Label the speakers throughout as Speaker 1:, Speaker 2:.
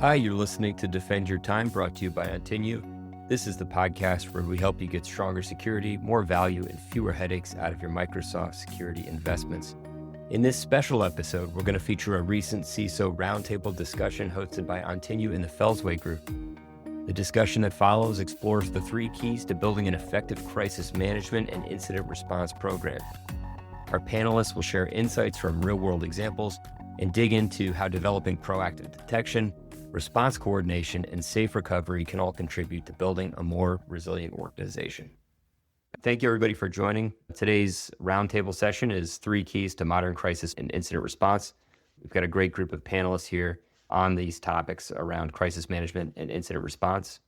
Speaker 1: Hi, you're listening to Defend Your Time, brought to you by Ontinue. This is the podcast where we help you get stronger security, more value, and fewer headaches out of your Microsoft security investments. In this special episode, we're going to feature a recent CISO roundtable discussion hosted by Ontinue and the Fellsway Group. The discussion that follows explores the 3 keys to building an effective crisis management and incident response program. Our panelists will share insights from real-world examples and dig into how developing proactive detection, response coordination, and safe recovery can all contribute to building a more resilient organization. Thank you, everybody, for joining. Today's roundtable session is 3 keys to modern crisis and incident response. We've got a great group of panelists here on these topics around crisis management and incident response.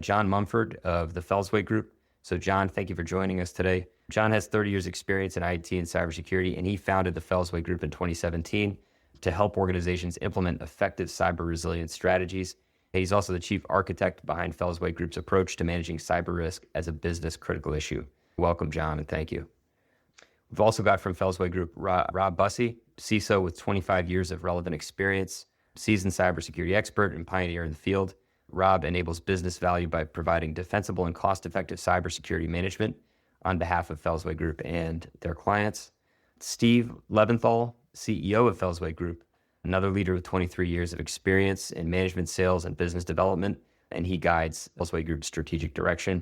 Speaker 1: John Mumford of the Fellsway Group. So, John, thank you for joining us today. John has 30 years experience in IT and cybersecurity, and he founded the Fellsway Group in 2017 to help organizations implement effective cyber resilience strategies. He's also the chief architect behind Fellsway Group's approach to managing cyber risk as a business critical issue. Welcome, John, and thank you. We've also got from Fellsway Group, Rob Bussey, CISO with 25 years of relevant experience, seasoned cybersecurity expert and pioneer in the field. Rob enables business value by providing defensible and cost-effective cybersecurity management on behalf of Fellsway Group and their clients. Steve Leventhal, CEO of Fellsway Group, another leader with 23 years of experience in management, sales, and business development, and he guides Fellsway Group's strategic direction.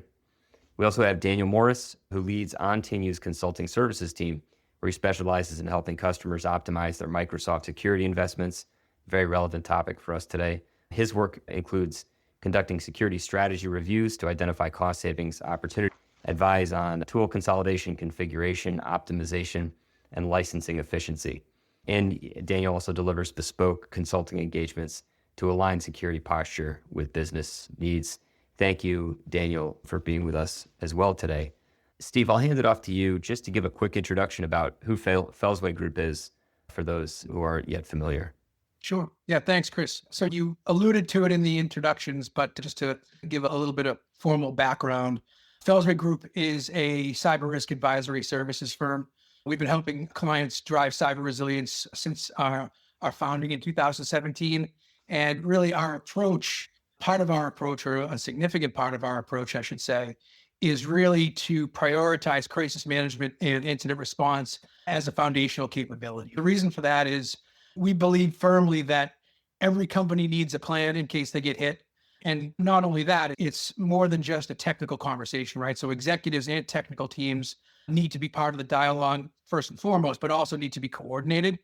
Speaker 1: We also have Daniel Morris, who leads Ontinue's consulting services team, where he specializes in helping customers optimize their Microsoft security investments. Very relevant topic for us today. His work includes conducting security strategy reviews to identify cost savings opportunities, advise on tool consolidation, configuration, optimization, and licensing efficiency. And Daniel also delivers bespoke consulting engagements to align security posture with business needs. Thank you, Daniel, for being with us as well today. Steve, I'll hand it off to you just to give a quick introduction about who Fellsway Group is for those who aren't yet familiar.
Speaker 2: Sure. Yeah, thanks, Chris. So you alluded to it in the introductions, but just to give a little bit of formal background, Fellsway Group is a cyber risk advisory services firm. We've been helping clients drive cyber resilience since our founding in 2017. And really our approach, part of our approach, or a significant part of our approach, I should say, is really to prioritize crisis management and incident response as a foundational capability. The reason for that is we believe firmly that every company needs a plan in case they get hit. And not only that, it's more than just a technical conversation, right? So executives and technical teams need to be part of the dialogue first and foremost, but also need to be coordinated.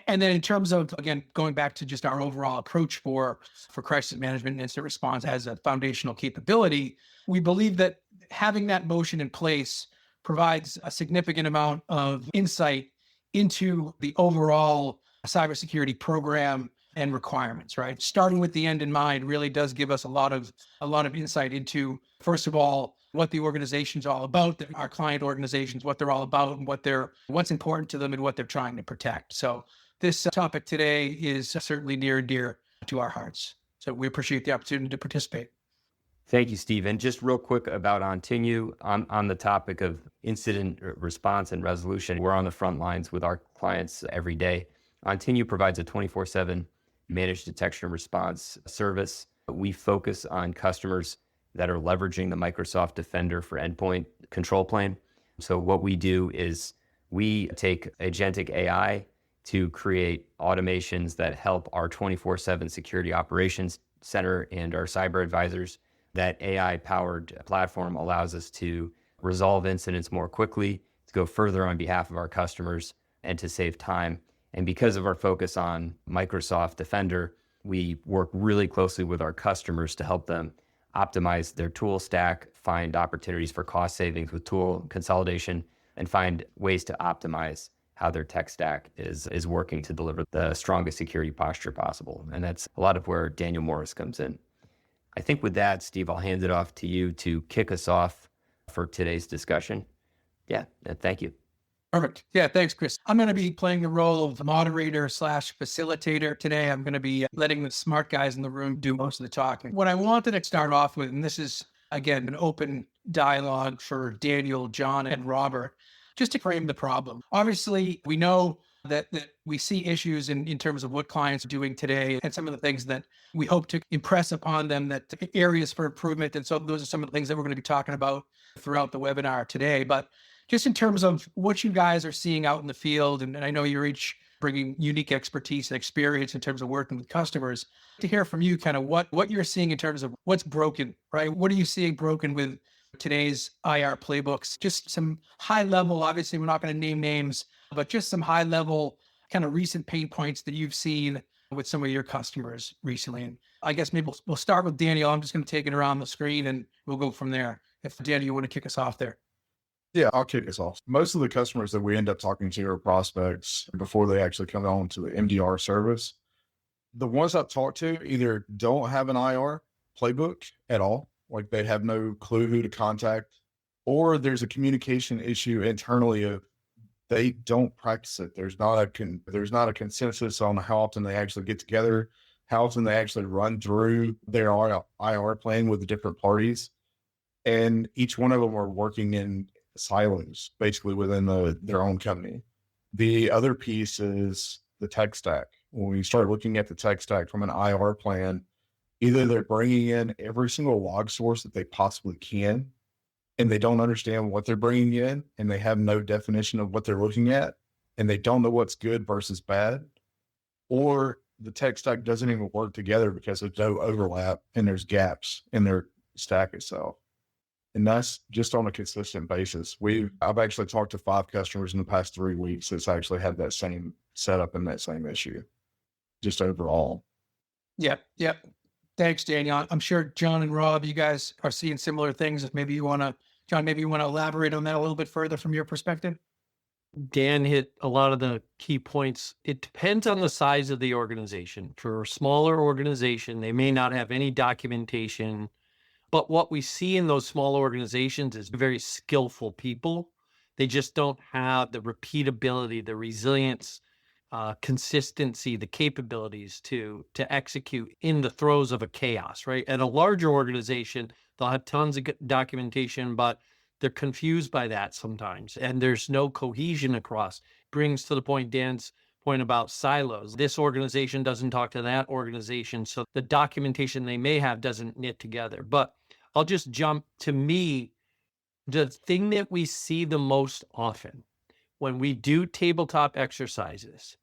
Speaker 2: And then in terms of, again, going back to just our overall approach for crisis management and incident response as a foundational capability, we believe that having that motion in place provides a significant amount of insight into the overall cybersecurity program and requirements, right? Starting with the end in mind really does give us a lot of insight into, first of all, what the organization's all about, our client organizations, what they're all about, and what's important to them and what they're trying to protect. So this topic today is certainly near and dear to our hearts. So we appreciate the opportunity to participate.
Speaker 1: Thank you, Steve. And just real quick about Ontinue, on the topic of incident response and resolution, we're on the front lines with our clients every day. Ontinue provides a 24/7 managed detection and response service. We focus on customers that are leveraging the Microsoft Defender for endpoint control plane. So what we do is we take agentic AI to create automations that help our 24/7 security operations center and our cyber advisors. That AI-powered platform allows us to resolve incidents more quickly, to go further on behalf of our customers, and to save time. And because of our focus on Microsoft Defender, we work really closely with our customers to help them optimize their tool stack, find opportunities for cost savings with tool consolidation, and find ways to optimize how their tech stack is working to deliver the strongest security posture possible. And that's a lot of where Daniel Morris comes in. I think with that, Steve, I'll hand it off to you to kick us off for today's discussion. Yeah, thank you.
Speaker 2: Perfect. Yeah, thanks, Chris. I'm going to be playing the role of moderator/facilitator today. I'm going to be letting the smart guys in the room do most of the talking. What I wanted to start off with, and this is, again, an open dialogue for Daniel, John, and Robert, just to frame the problem. Obviously, we know that we see issues in terms of what clients are doing today and some of the things that we hope to impress upon them, that areas for improvement. And so those are some of the things that we're going to be talking about throughout the webinar today. But just in terms of what you guys are seeing out in the field, and I know you're each bringing unique expertise and experience in terms of working with customers, to hear from you kind of what you're seeing in terms of what's broken, right? What are you seeing broken with today's IR playbooks? Just some high level, obviously we're not going to name names, but just some high level kind of recent pain points that you've seen with some of your customers recently. And I guess maybe we'll start with Daniel. I'm just going to take it around the screen and we'll go from there. If Daniel, you want to kick us off there.
Speaker 3: Yeah, I'll kick us off. Most of the customers that we end up talking to are prospects before they actually come on to the MDR service. The ones I've talked to either don't have an IR playbook at all, like they have no clue who to contact, or there's a communication issue internally of they don't practice it. There's not a consensus on how often they actually get together, how often they actually run through their IR plan with the different parties. And each one of them are working in silos, basically within their own company. The other piece is the tech stack. When we start looking at the tech stack from an IR plan, either they're bringing in every single log source that they possibly can, and they don't understand what they're bringing in, and they have no definition of what they're looking at, and they don't know what's good versus bad, or the tech stack doesn't even work together because there's no overlap and there's gaps in their stack itself. And that's just on a consistent basis. I've actually talked to 5 customers in the past 3 weeks that's actually had that same setup and that same issue, just overall.
Speaker 2: Yep. Thanks, Daniel. I'm sure John and Rob, you guys are seeing similar things. If maybe you want to, John, maybe you want to elaborate on that a little bit further from your perspective.
Speaker 4: Dan hit a lot of the key points. It depends on the size of the organization. For a smaller organization, they may not have any documentation. But what we see in those small organizations is very skillful people. They just don't have the repeatability, the resilience, consistency, the capabilities to execute in the throes of a chaos, right? At a larger organization, they'll have tons of documentation, but they're confused by that sometimes. And there's no cohesion across. Brings to the point, Dan's point about silos. This organization doesn't talk to that organization. So the documentation they may have doesn't knit together. But I'll just jump to me. The thing that we see the most often when we do tabletop exercises,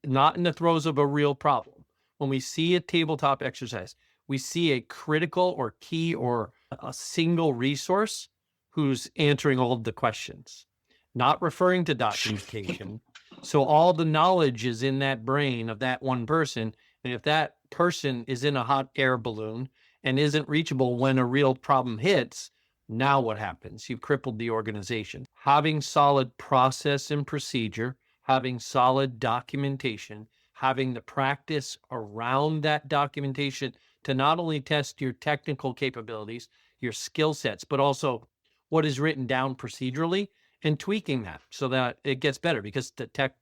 Speaker 4: not in the throes of a real problem, when we see a tabletop exercise, we see a critical or key or a single resource who's answering all of the questions, not referring to documentation. So all the knowledge is in that brain of that one person. And if that person is in a hot air balloon and isn't reachable when a real problem hits, now what happens? You've crippled the organization. Having solid process and procedure, having solid documentation, having the practice around that documentation to not only test your technical capabilities, your skill sets, but also what is written down procedurally, and tweaking that so that it gets better, because the tech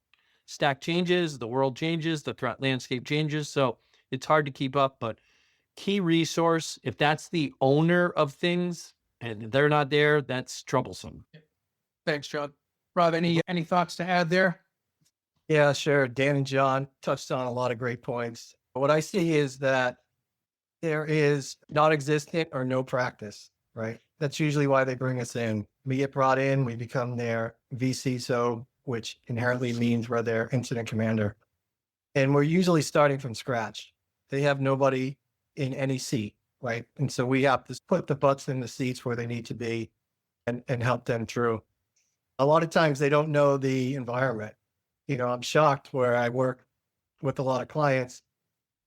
Speaker 4: stack changes, the world changes, the threat landscape changes. So it's hard to keep up, but key resource, if that's the owner of things and they're not there, that's troublesome.
Speaker 2: Thanks, John. Rob, any thoughts to add there?
Speaker 5: Yeah, sure. Dan and John touched on a lot of great points. What I see is that there is non-existent or no practice, right? That's usually why they bring us in. We get brought in, we become their VCISO, which inherently means we're their incident commander. And we're usually starting from scratch. They have nobody in any seat, right? And so we have to put the butts in the seats where they need to be and help them through. A lot of times they don't know the environment. You know, I'm shocked where I work with a lot of clients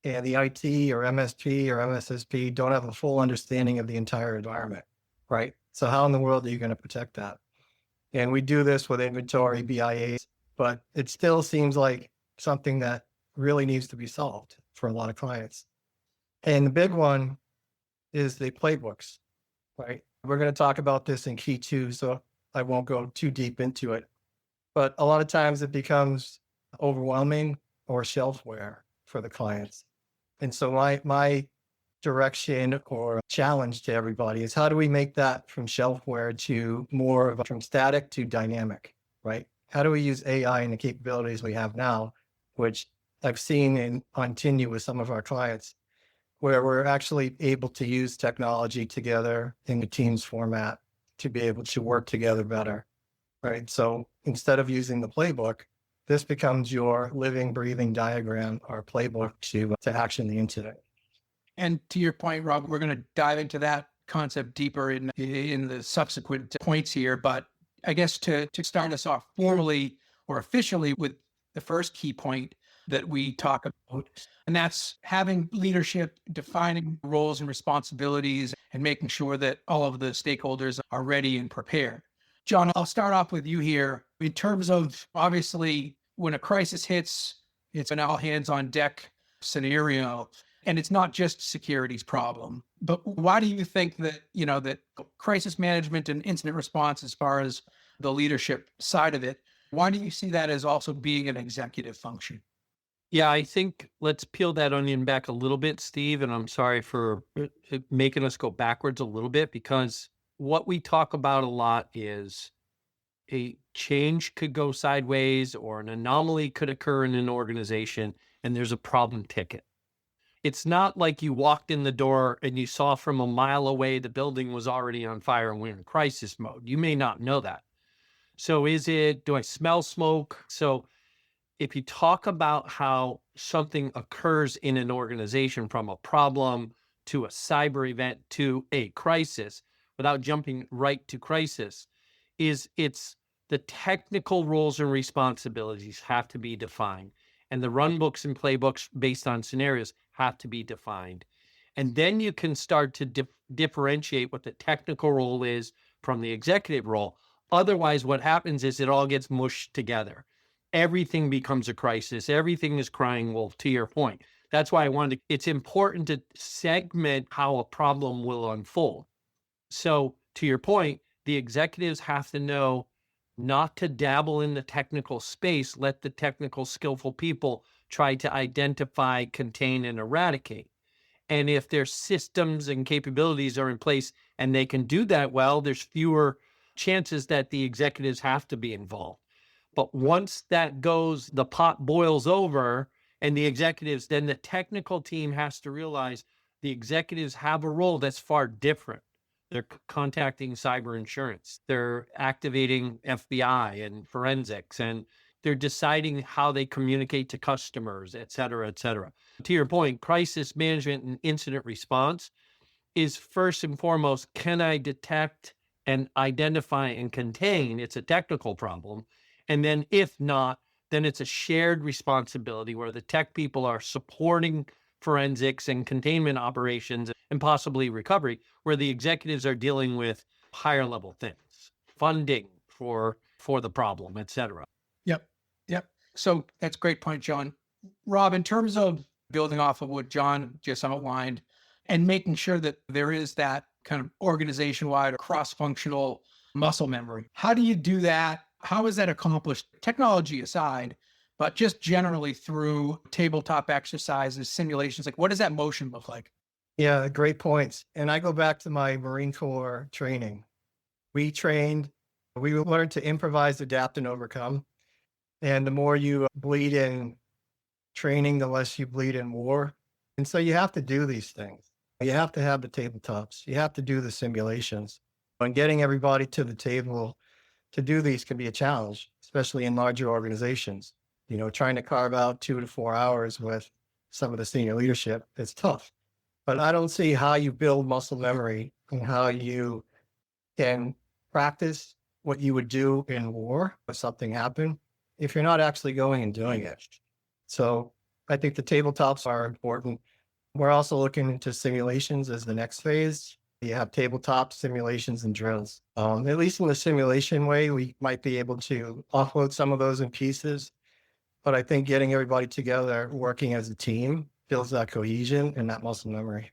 Speaker 5: and the IT or MSP or MSSP don't have a full understanding of the entire environment, right? So how in the world are you going to protect that? And we do this with inventory, BIAs, but it still seems like something that really needs to be solved for a lot of clients. And the big one is the playbooks, right? We're going to talk about this in key 2, so I won't go too deep into it. But a lot of times it becomes overwhelming or shelfware for the clients. And so my direction or challenge to everybody is how do we make that from shelfware to more of from static to dynamic, right? how do we use AI and the capabilities we have now, which I've seen in Ontinue with some of our clients, where we're actually able to use technology together in the Teams format to be able to work together better, right? So instead of using the playbook, this becomes your living, breathing diagram or playbook to action the incident.
Speaker 2: And to your point, Rob, we're going to dive into that concept deeper in the subsequent points here. But I guess to start us off formally or officially with the first key point that we talk about, and that's having leadership, defining roles and responsibilities, and making sure that all of the stakeholders are ready and prepared. John, I'll start off with you here. In terms of, obviously, when a crisis hits, it's an all hands on deck scenario. And it's not just security's problem. But why do you think that, that crisis management and incident response, as far as the leadership side of it, why do you see that as also being an executive function?
Speaker 4: Yeah, I think let's peel that onion back a little bit, Steve. And I'm sorry for making us go backwards a little bit, because what we talk about a lot is a change could go sideways or an anomaly could occur in an organization and there's a problem ticket. It's not like you walked in the door and you saw from a mile away the building was already on fire and we're in crisis mode. You may not know that. So do I smell smoke? So if you talk about how something occurs in an organization, from a problem to a cyber event to a crisis, without jumping right to crisis, it's the technical roles and responsibilities have to be defined. And the run books and playbooks based on scenarios have to be defined. And then you can start to differentiate what the technical role is from the executive role. Otherwise, what happens is it all gets mushed together. Everything becomes a crisis. Everything is crying wolf, to your point. That's why it's important to segment how a problem will unfold. So to your point, the executives have to know not to dabble in the technical space. Let the technical, skillful people try to identify, contain, and eradicate. And if their systems and capabilities are in place and they can do that well, there's fewer chances that the executives have to be involved. But once that goes, the pot boils over and the executives, then the technical team has to realize the executives have a role that's far different. They're contacting cyber insurance. They're activating FBI and forensics, and they're deciding how they communicate to customers, et cetera, et cetera. To your point, crisis management and incident response is first and foremost, can I detect and identify and contain? It's a technical problem. And then if not, then it's a shared responsibility where the tech people are supporting forensics and containment operations and possibly recovery, where the executives are dealing with higher level things, funding for the problem, et cetera.
Speaker 2: Yep. So that's a great point, John. Rob, in terms of building off of what John just outlined and making sure that there is that kind of organization-wide or cross-functional muscle memory, how do you do that? How is that accomplished, technology aside, but just generally through tabletop exercises, simulations? Like, what does that motion look like?
Speaker 5: Yeah, great points. And I go back to my Marine Corps training. We learned to improvise, adapt, and overcome. And the more you bleed in training, the less you bleed in war. And so you have to do these things. You have to have the tabletops. You have to do the simulations. And getting everybody to the table to do these can be a challenge, especially in larger organizations. Trying to carve out 2 to 4 hours with some of the senior leadership, it's tough. But I don't see how you build muscle memory and how you can practice what you would do in war if something happened if you're not actually going and doing it. So I think the tabletops are important. We're also looking into simulations as the next phase. You have tabletop simulations and drills. At least in the simulation way, we might be able to offload some of those in pieces. But I think getting everybody together, working as a team, builds that cohesion and that muscle memory.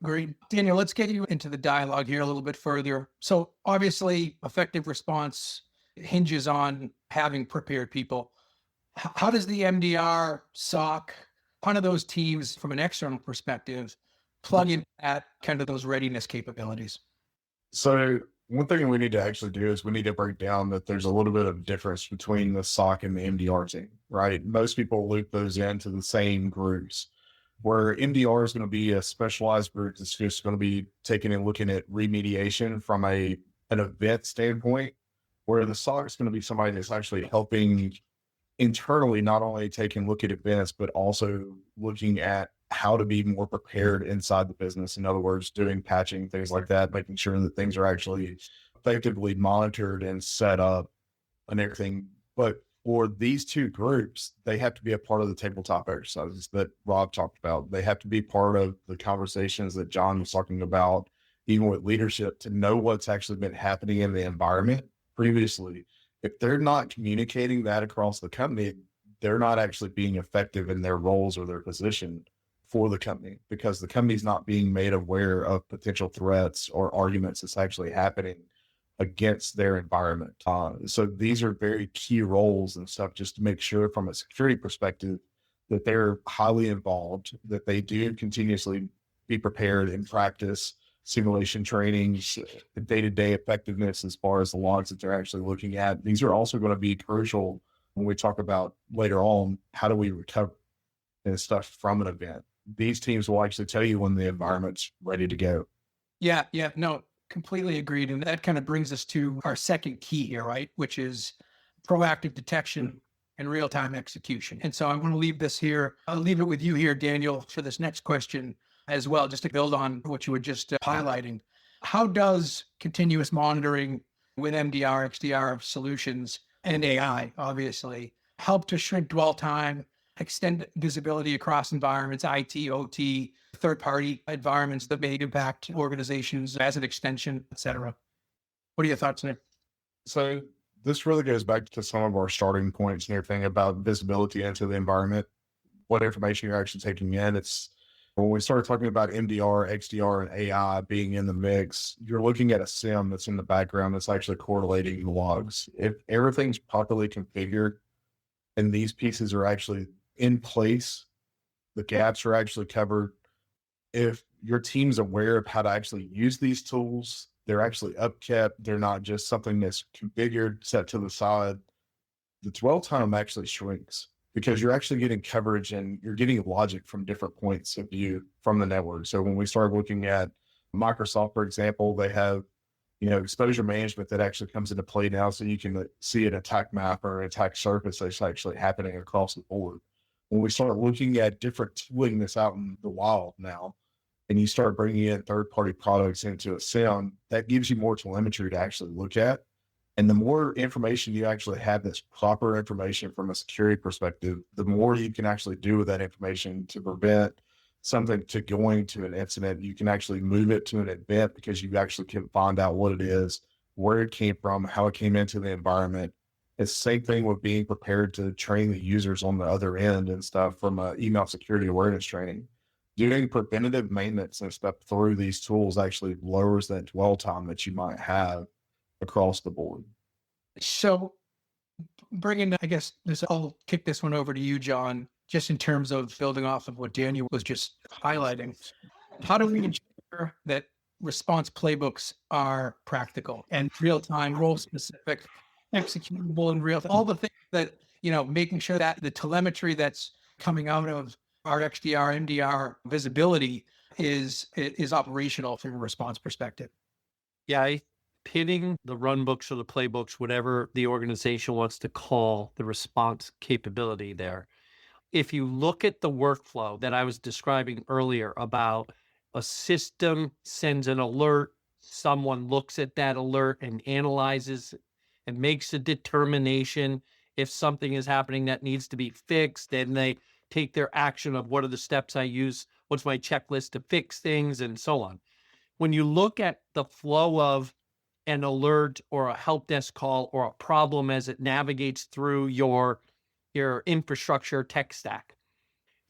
Speaker 2: Great. Daniel, let's get you into the dialogue here a little bit further. So obviously, effective response hinges on having prepared people. How does the MDR, SOC, one of those teams from an external perspective plug in at kind of those readiness capabilities?
Speaker 3: So One thing we need to actually do is we need to break down that there's a little bit of difference between the SOC and the MDR team, right? Most people loop those into the same groups, where MDR is going to be a specialized group that's just going to be taking and looking at remediation from an event standpoint, where the SOC is going to be somebody that's actually helping internally, not only taking a look at events, but also looking at how to be more prepared inside the business. In other words, doing patching, things like that, making sure that things are actually effectively monitored and set up and everything. But for these two groups, they have to be a part of the tabletop exercises that Rob talked about. They have to be part of the conversations that John was talking about, even with leadership, to know what's actually been happening in the environment previously. If they're not communicating that across the company, they're not actually being effective in their roles or their position for the company, because the company's not being made aware of potential threats or arguments that's actually happening against their environment. So these are very key roles and stuff, just to make sure from a security perspective that they're highly involved, that they do continuously be prepared and practice simulation trainings, the day-to-day effectiveness as far as the logs that they're actually looking at. These are also going to be crucial when we talk about later on, how do we recover and stuff from an event. These teams will actually tell you when the environment's ready to go.
Speaker 2: Yeah, no, completely agreed. And that kind of brings us to our second key here, right? Which is proactive detection and real-time execution. And so I want to leave this here. I'll leave it with you here, Daniel, for this next question as well, just to build on what you were just highlighting. How does continuous monitoring with MDR, XDR solutions and AI, obviously, help to shrink dwell time, extend visibility across environments, IT, OT, third-party environments that may impact organizations as an extension, et cetera? What are your thoughts, Nick?
Speaker 3: So this really goes back to some of our starting points and everything about visibility into the environment, what information you're actually taking in. It's when we started talking about MDR, XDR, and AI being in the mix, you're looking at a SIM that's in the background that's actually correlating the logs. If everything's properly configured and these pieces are actually in place, the gaps are actually covered. If your team's aware of how to actually use these tools, they're actually upkept. They're not just something that's configured, set to the side. The dwell time actually shrinks because you're actually getting coverage and you're getting logic from different points of view from the network. So when we start looking at Microsoft, for example, they have, exposure management that actually comes into play now. So you can see an attack map or an attack surface that's actually happening across the board. When we start looking at different tooling that's out in the wild now, and you start bringing in third-party products into a SIM, that gives you more telemetry to actually look at. And the more information you actually have that's proper information from a security perspective, the more you can actually do with that information to prevent something to going to an incident. You can actually move it to an event because you actually can find out what it is, where it came from, how it came into the environment. It's the same thing with being prepared to train the users on the other end and stuff from email security awareness training. Doing preventative maintenance and stuff through these tools actually lowers that dwell time that you might have across the board.
Speaker 2: So I'll kick this one over to you, John, just in terms of building off of what Daniel was just highlighting. How do we ensure that response playbooks are practical and real-time, role-specific, executable in real time, all the things that, making sure that the telemetry that's coming out of our XDR, MDR visibility is operational from a response perspective?
Speaker 4: Yeah, pitting the run books or the playbooks, whatever the organization wants to call the response capability there. If you look at the workflow that I was describing earlier about a system sends an alert, someone looks at that alert and analyzes and makes a determination if something is happening that needs to be fixed, then they take their action of what are the steps I use, what's my checklist to fix things, and so on. When you look at the flow of an alert or a help desk call or a problem as it navigates through your infrastructure tech stack,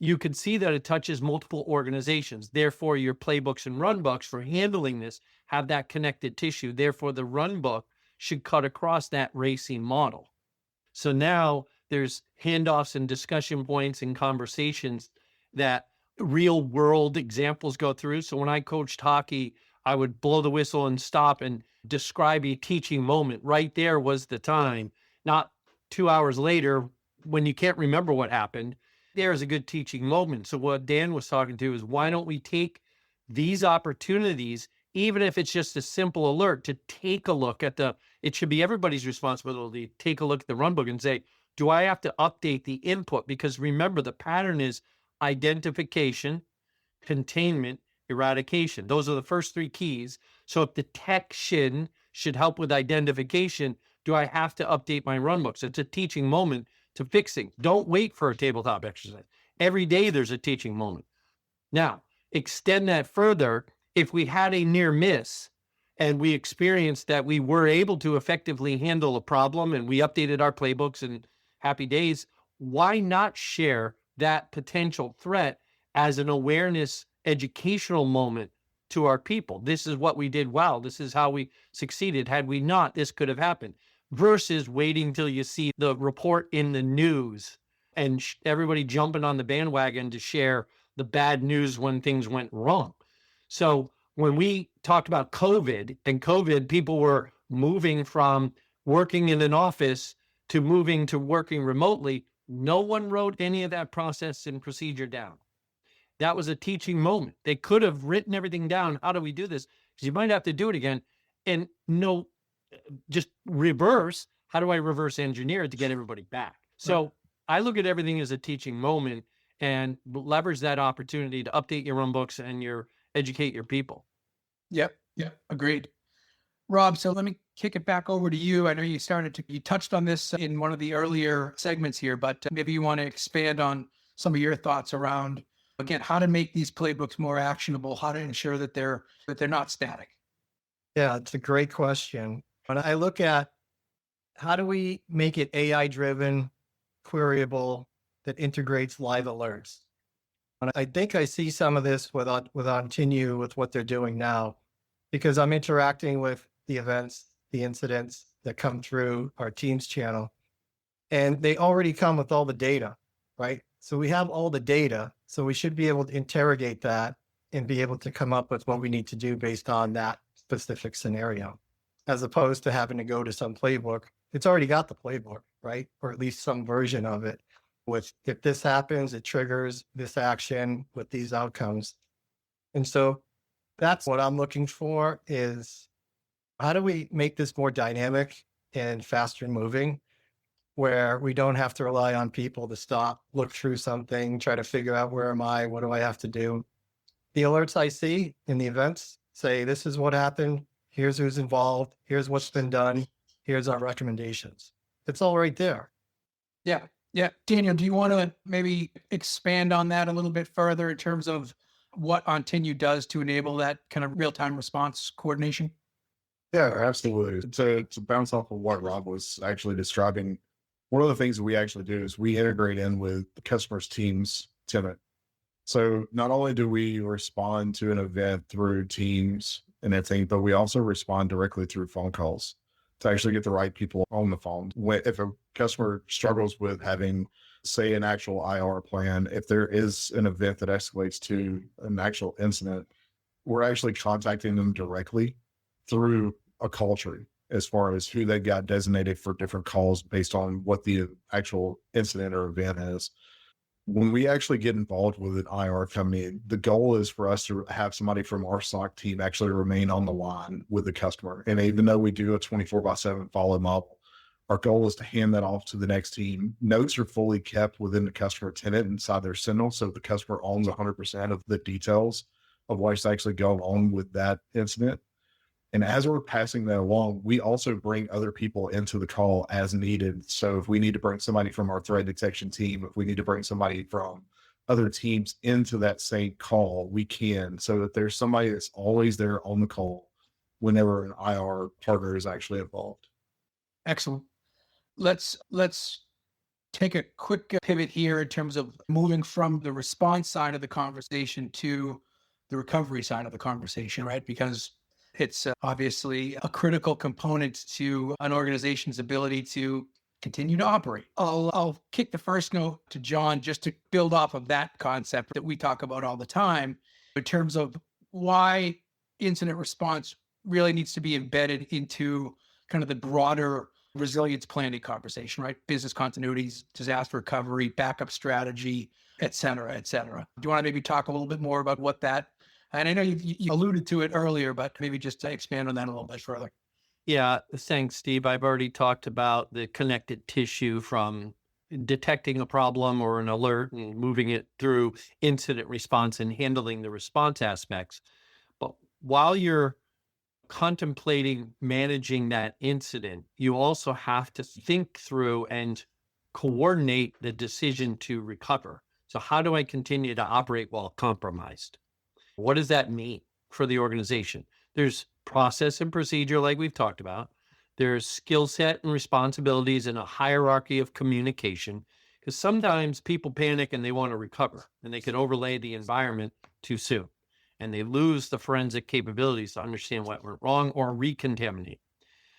Speaker 4: you can see that it touches multiple organizations. Therefore, your playbooks and run books for handling this have that connected tissue. Therefore, the run book should cut across that racing model. So now there's handoffs and discussion points and conversations that real world examples go through. So when I coached hockey, I would blow the whistle and stop and describe a teaching moment. Right there was the time, not 2 hours later when you can't remember what happened. There's a good teaching moment. So what Dan was talking to is, why don't we take these opportunities, even if it's just a simple alert, to take a look at it should be everybody's responsibility to take a look at the run book and say, do I have to update the input? Because remember, the pattern is identification, containment, eradication. Those are the first three keys. So if detection should help with identification, do I have to update my run books? It's a teaching moment to fixing. Don't wait for a tabletop exercise. Every day there's a teaching moment. Now, extend that further. If we had a near miss and we experienced that we were able to effectively handle a problem and we updated our playbooks and happy days, why not share that potential threat as an awareness educational moment to our people? This is what we did well. This is how we succeeded. Had we not, this could have happened. Versus waiting till you see the report in the news and everybody jumping on the bandwagon to share the bad news when things went wrong. So when we talked about COVID, people were moving from working in an office to moving to working remotely. No one wrote any of that process and procedure down. That was a teaching moment. They could have written everything down. How do we do this? Because you might have to do it again. And no, just reverse. How do I reverse engineer it to get everybody back? So I look at everything as a teaching moment and leverage that opportunity to update your run books and educate your people.
Speaker 2: Yep. Agreed. Rob, so let me kick it back over to you. I know you touched on this in one of the earlier segments here, but maybe you want to expand on some of your thoughts around, again, how to make these playbooks more actionable, how to ensure that they're not static.
Speaker 5: Yeah, it's a great question. When I look at how do we make it AI driven, queryable, that integrates live alerts? And I think I see some of this with Ontinue, with what they're doing now, because I'm interacting with the events, the incidents that come through our Teams channel, and they already come with all the data, right? So we have all the data, so we should be able to interrogate that and be able to come up with what we need to do based on that specific scenario, as opposed to having to go to some playbook. It's already got the playbook, right? Or at least some version of it with, if this happens, it triggers this action with these outcomes. And so that's what I'm looking for, is how do we make this more dynamic and faster moving, where we don't have to rely on people to stop, look through something, try to figure out, where am I? What do I have to do? The alerts I see in the events say, this is what happened. Here's who's involved. Here's what's been done. Here's our recommendations. It's all right there.
Speaker 2: Yeah. Daniel, do you want to maybe expand on that a little bit further in terms of what Ontinue does to enable that kind of real-time response coordination?
Speaker 3: Yeah, absolutely. To bounce off of what Rob was actually describing, one of the things that we actually do is we integrate in with the customer's Teams tenant. So not only do we respond to an event through Teams and everything, but we also respond directly through phone calls to actually get the right people on the phone. If a customer struggles with having, say, an actual IR plan, if there is an event that escalates to an actual incident, we're actually contacting them directly through a call tree as far as who they got designated for different calls based on what the actual incident or event is. When we actually get involved with an IR company, the goal is for us to have somebody from our SOC team actually remain on the line with the customer. And even though we do a 24/7 follow model, our goal is to hand that off to the next team. Notes are fully kept within the customer tenant inside their Sentinel, so the customer owns 100% of the details of what's actually going on with that incident. And as we're passing that along, we also bring other people into the call as needed. So if we need to bring somebody from our threat detection team, if we need to bring somebody from other teams into that same call, we can, so that there's somebody that's always there on the call whenever an IR partner is actually involved.
Speaker 2: Excellent. Let's take a quick pivot here in terms of moving from the response side of the conversation to the recovery side of the conversation, right? Because it's obviously a critical component to an organization's ability to continue to operate. I'll kick the first note to John just to build off of that concept that we talk about all the time in terms of why incident response really needs to be embedded into kind of the broader resilience planning conversation, right? Business continuities, disaster recovery, backup strategy, et cetera, et cetera. Do you want to maybe talk a little bit more about what that, and I know you alluded to it earlier, but maybe just to expand on that a little bit further.
Speaker 4: Yeah, thanks, Steve. I've already talked about the connected tissue from detecting a problem or an alert and moving it through incident response and handling the response aspects. But while you're contemplating managing that incident, you also have to think through and coordinate the decision to recover. So how do I continue to operate while compromised? What does that mean for the organization? There's process and procedure, like we've talked about. There's skill set and responsibilities and a hierarchy of communication, because sometimes people panic and they want to recover and they can overlay the environment too soon and they lose the forensic capabilities to understand what went wrong or recontaminate.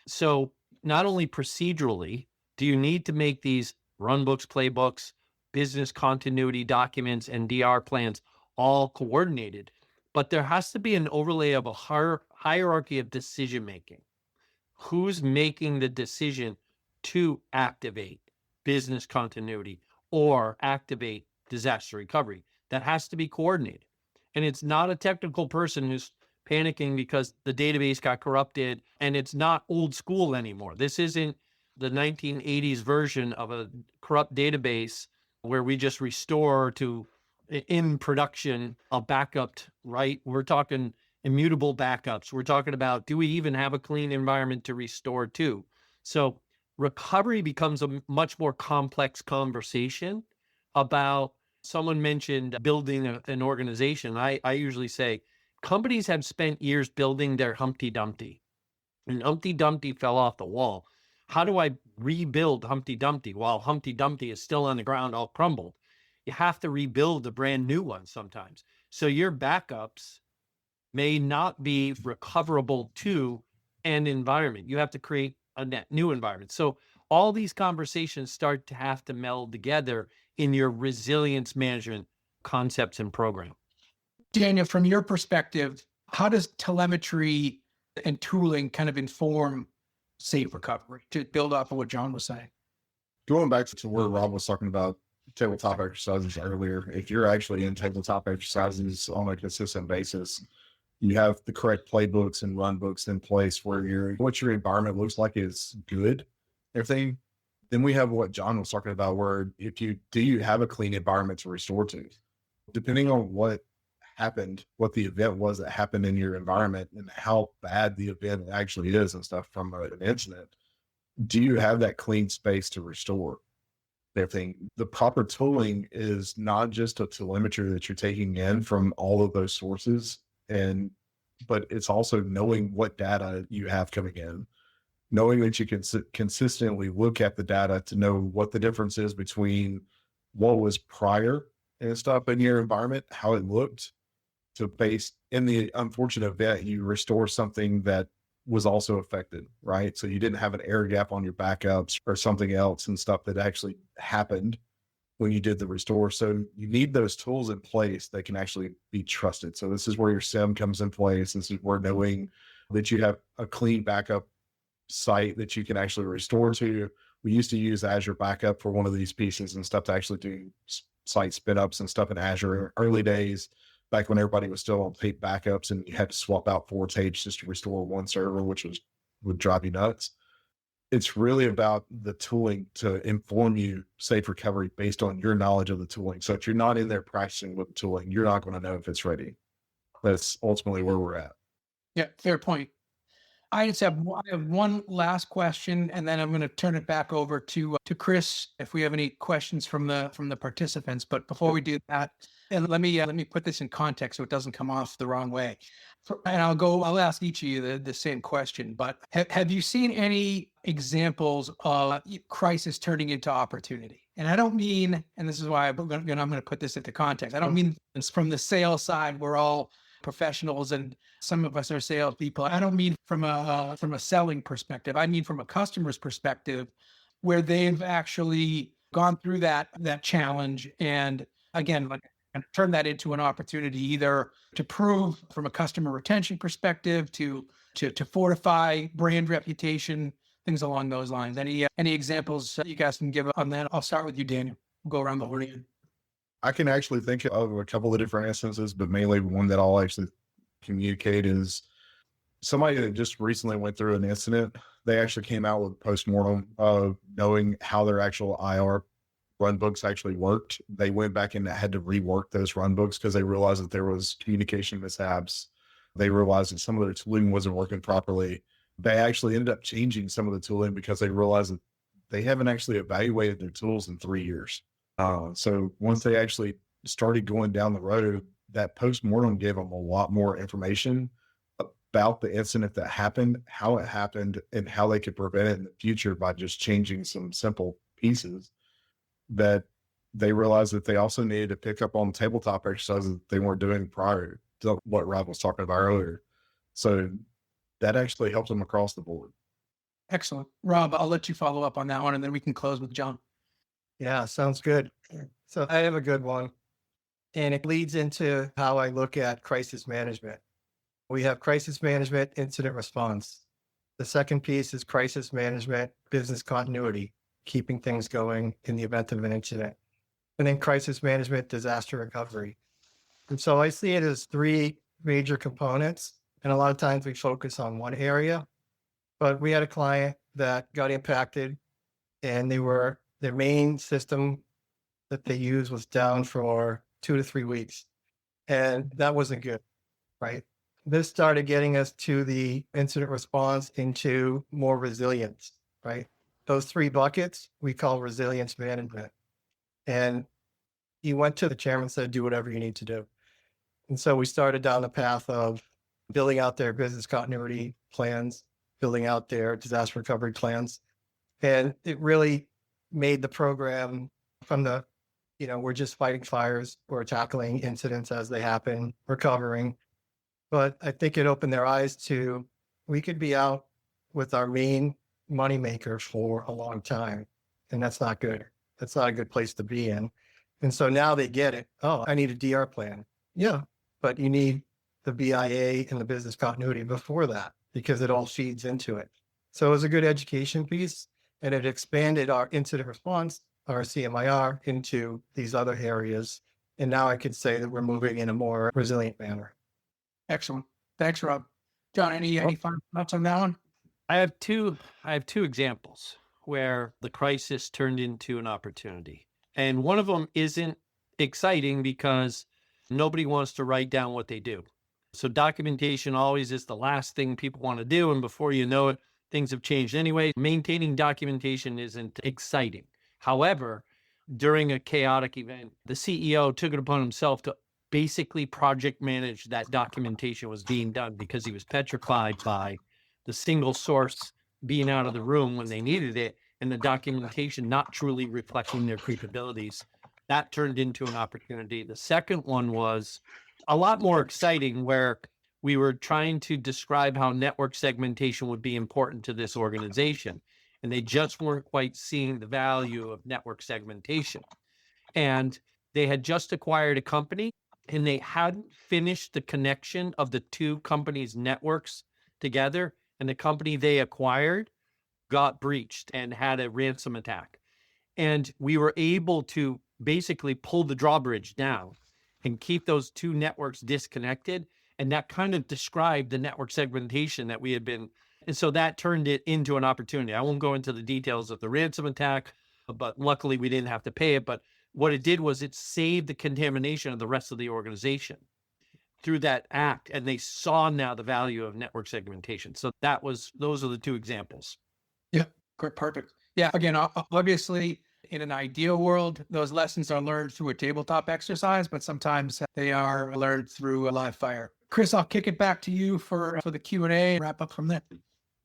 Speaker 4: So not only procedurally do you need to make these run books, playbooks, business continuity documents, and DR plans all coordinated, but there has to be an overlay of a hierarchy of decision making. Who's making the decision to activate business continuity or activate disaster recovery? That has to be coordinated. And it's not a technical person who's panicking because the database got corrupted, and it's not old school anymore. This isn't the 1980s version of a corrupt database where we just restore to in production a backup, right? We're talking immutable backups. We're talking about, do we even have a clean environment to restore to? So recovery becomes a much more complex conversation about, someone mentioned building an organization. I usually say companies have spent years building their Humpty Dumpty, and Humpty Dumpty fell off the wall. How do I rebuild Humpty Dumpty while Humpty Dumpty is still on the ground all crumbled? You have to rebuild a brand new one sometimes. So your backups may not be recoverable to an environment. You have to create a net new environment. So all these conversations start to have to meld together in your resilience management concepts and program.
Speaker 2: Daniel, from your perspective, how does telemetry and tooling kind of inform safe recovery, to build off of what John was saying?
Speaker 3: Going back to where Rob was talking about tabletop exercises earlier, if you're actually in tabletop exercises on a consistent basis, you have the correct playbooks and run books in place where what your environment looks like is good, everything. Then we have what John was talking about, where do you have a clean environment to restore to? Depending on what happened, what the event was that happened in your environment and how bad the event actually is and stuff from an incident, do you have that clean space to restore everything? The proper tooling is not just a telemetry that you're taking in from all of those sources, but it's also knowing what data you have coming in, knowing that you can consistently look at the data to know what the difference is between what was prior and stuff in your environment, how it looked, to base in the unfortunate event you restore something that was also affected, right? So you didn't have an air gap on your backups or something else and stuff that actually happened when you did the restore. So you need those tools in place that can actually be trusted. So this is where your SIM comes in place. This is where knowing that you have a clean backup site that you can actually restore to. We used to use Azure Backup for one of these pieces and stuff to actually do site spin ups and stuff in Azure early days, back when everybody was still on tape backups and you had to swap out 4 tapes just to restore one server, which would drive you nuts. It's really about the tooling to inform you safe recovery based on your knowledge of the tooling. So if you're not in there practicing with the tooling, you're not going to know if it's ready. That's ultimately where we're at.
Speaker 2: Yeah, fair point. I have one last question, and then I'm going to turn it back over to Chris if we have any questions from the participants. But before we do that, and let me put this in context so it doesn't come off the wrong way. And I'll ask each of you the same question. But have you seen any examples of crisis turning into opportunity? And I don't mean, and this is why I'm going to put this into context. I don't mean it's from the sales side. We're all professionals and some of us are salespeople. I don't mean from a selling perspective. I mean from a customer's perspective, where they've actually gone through that challenge. And again, like and turn that into an opportunity either to prove from a customer retention perspective, to fortify brand reputation, things along those lines. Any examples you guys can give on that? I'll start with you, Daniel. We'll go around the horn.
Speaker 3: I can actually think of a couple of different instances, but mainly one that I'll actually communicate is somebody that just recently went through an incident. They actually came out with a postmortem of knowing how their actual IR run books actually worked. They went back and had to rework those run books because they realized that there was communication mishaps. They realized that some of their tooling wasn't working properly. They actually ended up changing some of the tooling because they realized that they haven't actually evaluated their tools in 3 years. So once they actually started going down the road, that postmortem gave them a lot more information about the incident that happened, how it happened, and how they could prevent it in the future by just changing some simple pieces that they realized that they also needed to pick up on tabletop exercises that they weren't doing prior to what Rob was talking about earlier. So that actually helped them across the board.
Speaker 2: Excellent. Rob, I'll let you follow up on that one, and then we can close with John.
Speaker 5: Yeah, sounds good. So I have a good one, and it leads into how I look at crisis management. We have crisis management, incident response. The second piece is crisis management, business continuity, keeping things going in the event of an incident. And then crisis management, disaster recovery. And so I see it as three major components. And a lot of times we focus on one area, but we had a client that got impacted, and their main system that they used was down for 2 to 3 weeks. And that wasn't good, right? This started getting us to the incident response into more resilience, right? Those three buckets we call resilience management. And he went to the chairman and said, do whatever you need to do. And so we started down the path of building out their business continuity plans, building out their disaster recovery plans. And it really made the program from the, we're just fighting fires, we're tackling incidents as they happen, recovering. But I think it opened their eyes to, we could be out with our main moneymaker for a long time. And that's not good. That's not a good place to be in. And so now they get it. Oh, I need a DR plan. Yeah, but you need the BIA and the business continuity before that, because it all feeds into it. So it was a good education piece, and it expanded our incident response, our CMIR, into these other areas. And now I could say that we're moving in a more resilient manner.
Speaker 2: Excellent. Thanks, Rob. John, any final thoughts on that one?
Speaker 4: I have two examples where the crisis turned into an opportunity. And one of them isn't exciting because nobody wants to write down what they do. So documentation always is the last thing people want to do. And before you know it, things have changed anyway. Maintaining documentation isn't exciting. However, during a chaotic event, the CEO took it upon himself to basically project manage that documentation was being done, because he was petrified by the single source being out of the room when they needed it and the documentation not truly reflecting their capabilities. That turned into an opportunity. The second one was a lot more exciting, where we were trying to describe how network segmentation would be important to this organization. And they just weren't quite seeing the value of network segmentation. And they had just acquired a company, and they hadn't finished the connection of the two companies' networks together. And the company they acquired got breached and had a ransom attack. And we were able to basically pull the drawbridge down and keep those two networks disconnected. And that kind of described the network segmentation that we had been. And so that turned it into an opportunity. I won't go into the details of the ransom attack, but luckily we didn't have to pay it. But what it did was it saved the contamination of the rest of the organization through that act. And they saw now the value of network segmentation. So those are the two examples.
Speaker 2: Yeah, great, perfect. Yeah, again, obviously, in an ideal world, those lessons are learned through a tabletop exercise, but sometimes they are learned through a live fire. Chris, I'll kick it back to you for the Q&A and wrap up from there.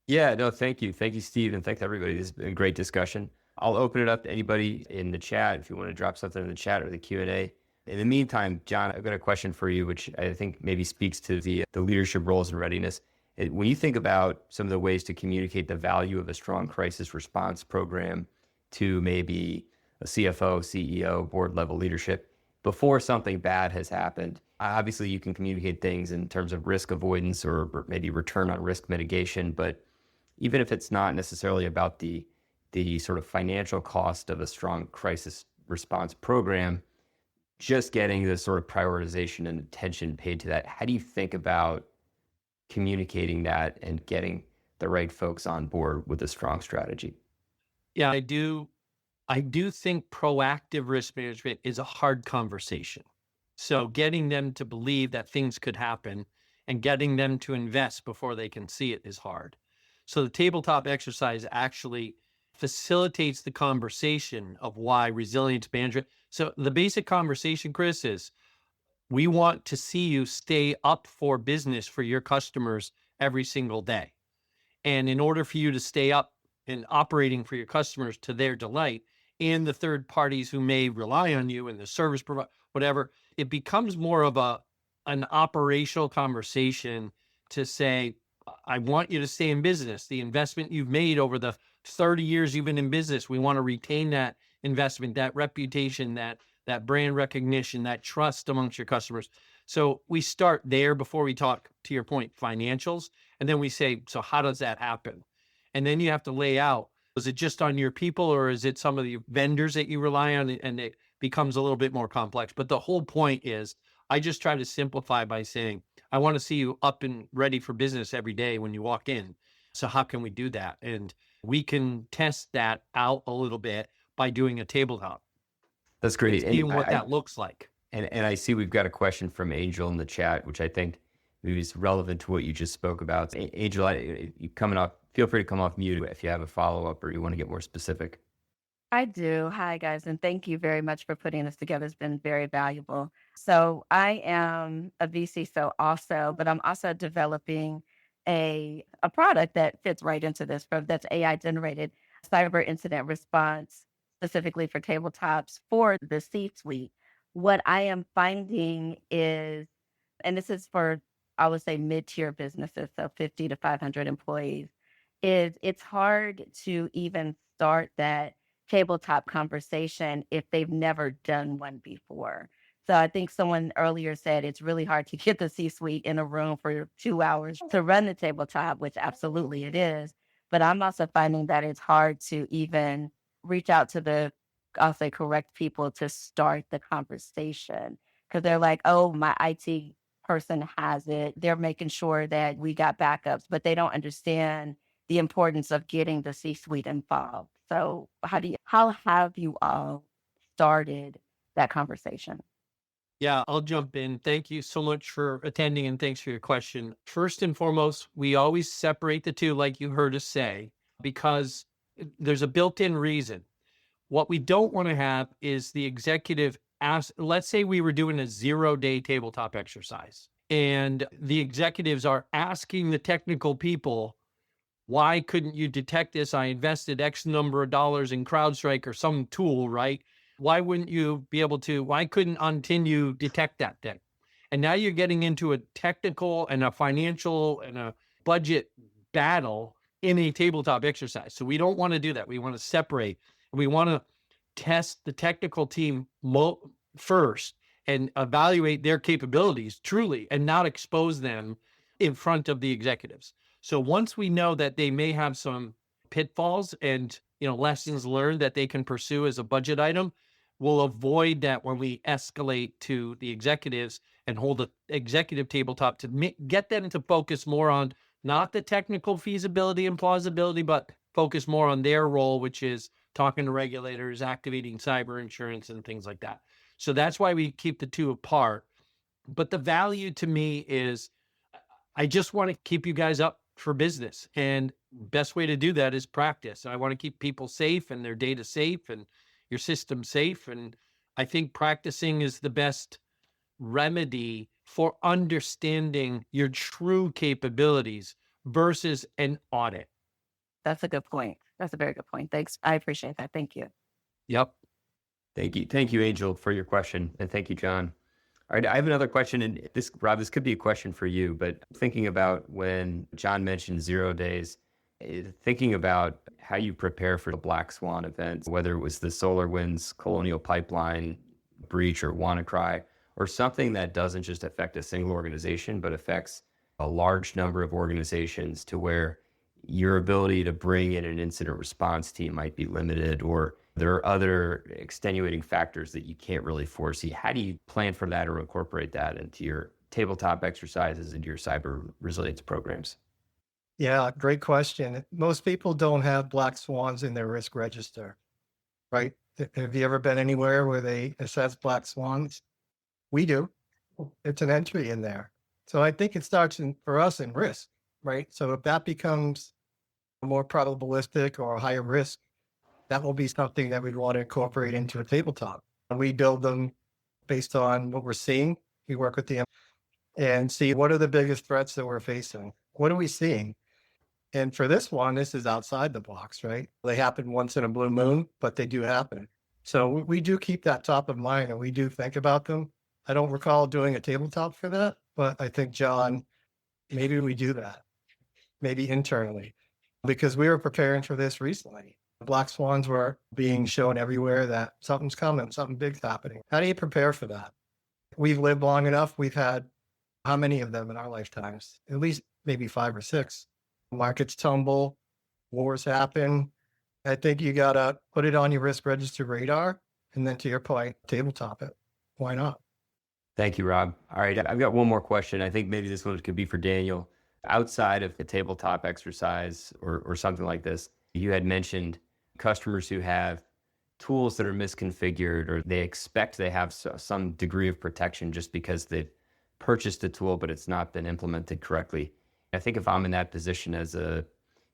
Speaker 1: Yeah, no, thank you. Thank you, Steve, and thanks everybody. This has been a great discussion. I'll open it up to anybody in the chat if you want to drop something in the chat or the Q&A. In the meantime, John, I've got a question for you, which I think maybe speaks to the leadership roles and readiness. When you think about some of the ways to communicate the value of a strong crisis response program to maybe a CFO, CEO, board level leadership, before something bad has happened. Obviously, you can communicate things in terms of risk avoidance or maybe return on risk mitigation, but even if it's not necessarily about the sort of financial cost of a strong crisis response program, just getting the sort of prioritization and attention paid to that. How do you think about communicating that and getting the right folks on board with a strong strategy?
Speaker 4: Yeah, I do. I do think proactive risk management is a hard conversation. So getting them to believe that things could happen and getting them to invest before they can see it is hard. So the tabletop exercise actually facilitates the conversation of why resilience management. So the basic conversation, Chris, is we want to see you stay up for business for your customers every single day. And in order for you to stay up and operating for your customers to their delight and the third parties who may rely on you and the service provider, whatever, it becomes more of an operational conversation to say, I want you to stay in business. The investment you've made over the 30 years you've been in business, we want to retain that investment, that reputation, that brand recognition, that trust amongst your customers. So we start there before we talk, to your point, financials. And then we say, so how does that happen? And then you have to lay out, is it just on your people or is it some of the vendors that you rely on? And it becomes a little bit more complex. But the whole point is, I just try to simplify by saying, I want to see you up and ready for business every day when you walk in. So how can we do that? And we can test that out a little bit by doing a tabletop.
Speaker 1: That's great.
Speaker 4: And seeing what that looks like.
Speaker 1: And I see we've got a question from Angel in the chat, which I think maybe is relevant to what you just spoke about. Angel, you coming off, feel free to come off mute if you have a follow-up or you want to get more specific.
Speaker 6: I do. Hi, guys, and thank you very much for putting this together. It's been very valuable. So I am a VCSO also, but I'm also developing a product that fits right into this, that's AI generated cyber incident response, specifically for tabletops for the C-suite. What I am finding is, and this is for, I would say, mid-tier businesses, so 50 to 500 employees, is it's hard to even start that tabletop conversation if they've never done one before. So I think someone earlier said it's really hard to get the C-suite in a room for 2 hours to run the tabletop, which absolutely it is. But I'm also finding that it's hard to even reach out to the, I'll say, correct people to start the conversation because they're like, oh, my IT person has it. They're making sure that we got backups, but they don't understand the importance of getting the C-suite involved. So how have you all started that conversation?
Speaker 4: Yeah, I'll jump in. Thank you so much for attending and thanks for your question. First and foremost, we always separate the two, like you heard us say, because there's a built-in reason. What we don't want to have is the executive ask, let's say we were doing a 0-day tabletop exercise and the executives are asking the technical people, why couldn't you detect this? I invested X number of dollars in CrowdStrike or some tool, right? Why wouldn't you be able to, why couldn't Ontinue detect that thing? And now you're getting into a technical and a financial and a budget battle in a tabletop exercise. So we don't want to do that. We want to separate. We want to test the technical team first and evaluate their capabilities truly and not expose them in front of the executives. So once we know that they may have some pitfalls and lessons learned that they can pursue as a budget item, we'll avoid that when we escalate to the executives and hold the executive tabletop to get them to focus more on not the technical feasibility and plausibility, but focus more on their role, which is talking to regulators, activating cyber insurance and things like that. So that's why we keep the two apart. But the value to me is I just want to keep you guys up for business. And best way to do that is practice. I want to keep people safe and their data safe and your system safe. And I think practicing is the best remedy for understanding your true capabilities versus an audit.
Speaker 6: That's a good point. That's a very good point. Thanks. I appreciate that. Thank you.
Speaker 4: Yep.
Speaker 1: Thank you. Thank you, Angel, for your question. And thank you, John. All right, I have another question, and this, Rob, this could be a question for you, but thinking about when John mentioned 0 days, thinking about how you prepare for the Black Swan events, whether it was the SolarWinds Colonial Pipeline breach or WannaCry, or something that doesn't just affect a single organization, but affects a large number of organizations, to where your ability to bring in an incident response team might be limited, or there are other extenuating factors that you can't really foresee. How do you plan for that or incorporate that into your tabletop exercises, into your cyber resilience programs?
Speaker 5: Yeah, great question. Most people don't have black swans in their risk register, right? Have you ever been anywhere where they assess black swans? We do. It's an entry in there. So I think it starts for us in risk, right? So if that becomes more probabilistic or higher risk, that will be something that we'd want to incorporate into a tabletop. And we build them based on what we're seeing. We work with them and see what are the biggest threats that we're facing. What are we seeing? And for this one, this is outside the box, right? They happen once in a blue moon, but they do happen. So we do keep that top of mind and we do think about them. I don't recall doing a tabletop for that, but I think, John, maybe we do that, maybe internally, because we were preparing for this recently. Black swans were being shown everywhere that something's coming, something big's happening. How do you prepare for that? We've lived long enough. We've had how many of them in our lifetimes? At least maybe 5 or 6. Markets tumble, wars happen. I think you got to put it on your risk register radar. And then to your point, tabletop it. Why not?
Speaker 1: Thank you, Rob. All right, I've got one more question. I think maybe this one could be for Daniel. Outside of a tabletop exercise or something like this, you had mentioned customers who have tools that are misconfigured, or they expect they have some degree of protection just because they've purchased a tool, but it's not been implemented correctly. I think if I'm in that position as a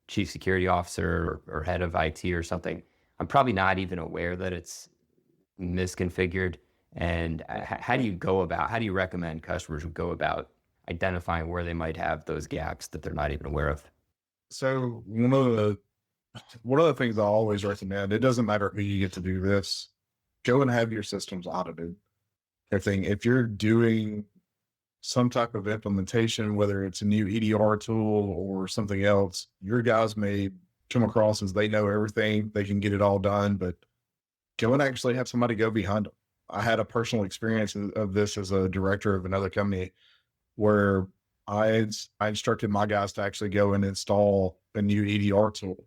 Speaker 1: chief security officer or head of IT or something, I'm probably not even aware that it's misconfigured. And how do you recommend customers who go about identifying where they might have those gaps that they're not even aware of?
Speaker 3: So one of the things I always recommend, it doesn't matter who you get to do this, go and have your systems audited. If you're doing some type of implementation, whether it's a new EDR tool or something else, your guys may come across as they know everything, they can get it all done, but go and actually have somebody go behind them. I had a personal experience of this as a director of another company where I instructed my guys to actually go and install a new EDR tool.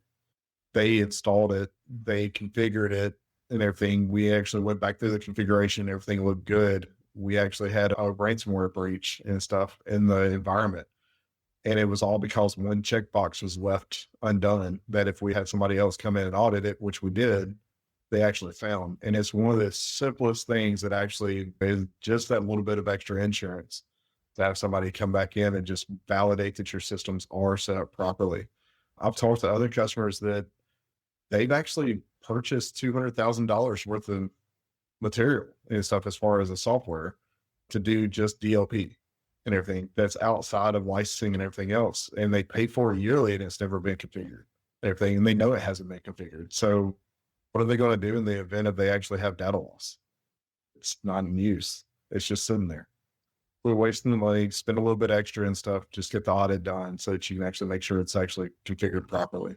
Speaker 3: They installed it, they configured it and everything. We actually went back through the configuration, everything looked good. We actually had a ransomware breach and stuff in the environment. And it was all because one checkbox was left undone, that if we had somebody else come in and audit it, which we did, they actually found. And it's one of the simplest things that actually is just that little bit of extra insurance to have somebody come back in and just validate that your systems are set up properly. I've talked to other customers that they've actually purchased $200,000 worth of material and stuff as far as the software to do just DLP and everything that's outside of licensing and everything else. And they pay for it yearly and it's never been configured and everything. And they know it hasn't been configured. So what are they going to do in the event if they actually have data loss? It's not in use. It's just sitting there. We're wasting the money, spend a little bit extra and stuff, just get the audit done so that you can actually make sure it's actually configured properly.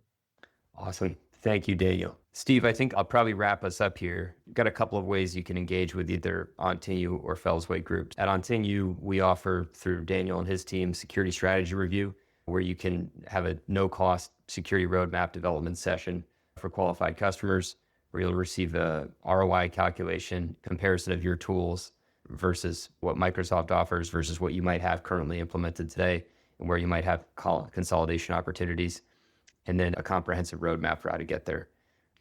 Speaker 1: Awesome. Thank you, Daniel. Steve, I think I'll probably wrap us up here. We've got a couple of ways you can engage with either Ontinue or Fellsway Group. At Ontinue, we offer through Daniel and his team security strategy review, where you can have a no-cost security roadmap development session for qualified customers, where you'll receive a ROI calculation, comparison of your tools versus what Microsoft offers versus what you might have currently implemented today, and where you might have consolidation opportunities, and then a comprehensive roadmap for how to get there.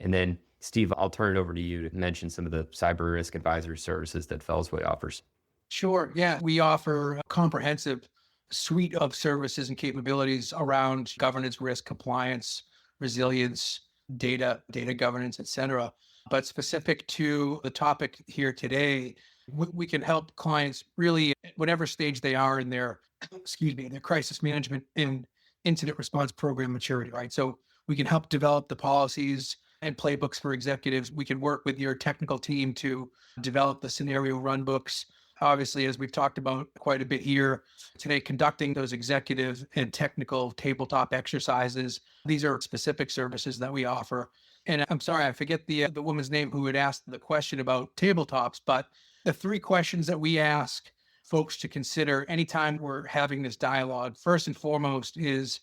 Speaker 1: And then, Steve, I'll turn it over to you to mention some of the cyber risk advisory services that Fellsway offers.
Speaker 2: Sure. Yeah. We offer a comprehensive suite of services and capabilities around governance, risk, compliance, resilience, data governance, et cetera. But specific to the topic here today, we can help clients really at whatever stage they are in their crisis management and incident response program maturity, right? So we can help develop the policies and playbooks for executives. We can work with your technical team to develop the scenario run books. Obviously, as we've talked about quite a bit here today, conducting those executive and technical tabletop exercises. These are specific services that we offer. And I'm sorry, I forget the woman's name who had asked the question about tabletops, but The three questions that we ask folks to consider anytime we're having this dialogue, first and foremost, is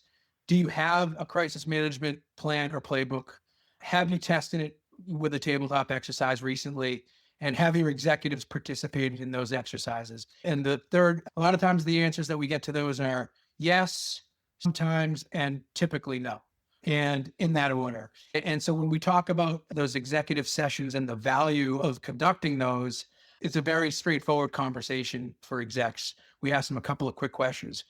Speaker 2: do you have a crisis management plan or playbook? Have you tested it with a tabletop exercise recently? And have your executives participated in those exercises? And the third, a lot of times the answers that we get to those are yes, sometimes, and typically no. And in that order. And so when we talk about those executive sessions and the value of conducting those, it's a very straightforward conversation for execs. We ask them a couple of quick questions.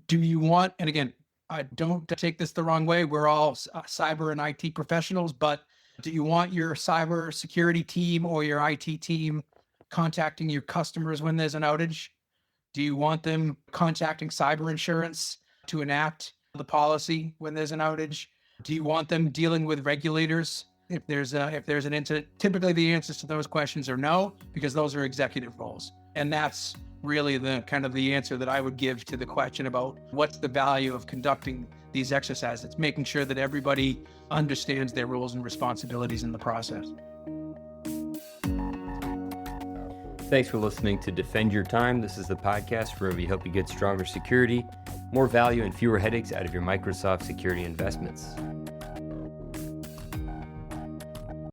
Speaker 2: Do you want, and again, I don't take this the wrong way, we're all cyber and IT professionals, but do you want your cyber security team or your IT team contacting your customers when there's an outage? Do you want them contacting cyber insurance to enact the policy when there's an outage? Do you want them dealing with regulators if there's an incident? Typically, the answers to those questions are no, because those are executive roles. And that's really the kind of the answer that I would give to the question about what's the value of conducting these exercises. It's making sure that everybody understands their roles and responsibilities in the process.
Speaker 1: Thanks for listening to Defend Your Time. This is the podcast where we help you get stronger security, more value, and fewer headaches out of your Microsoft security investments.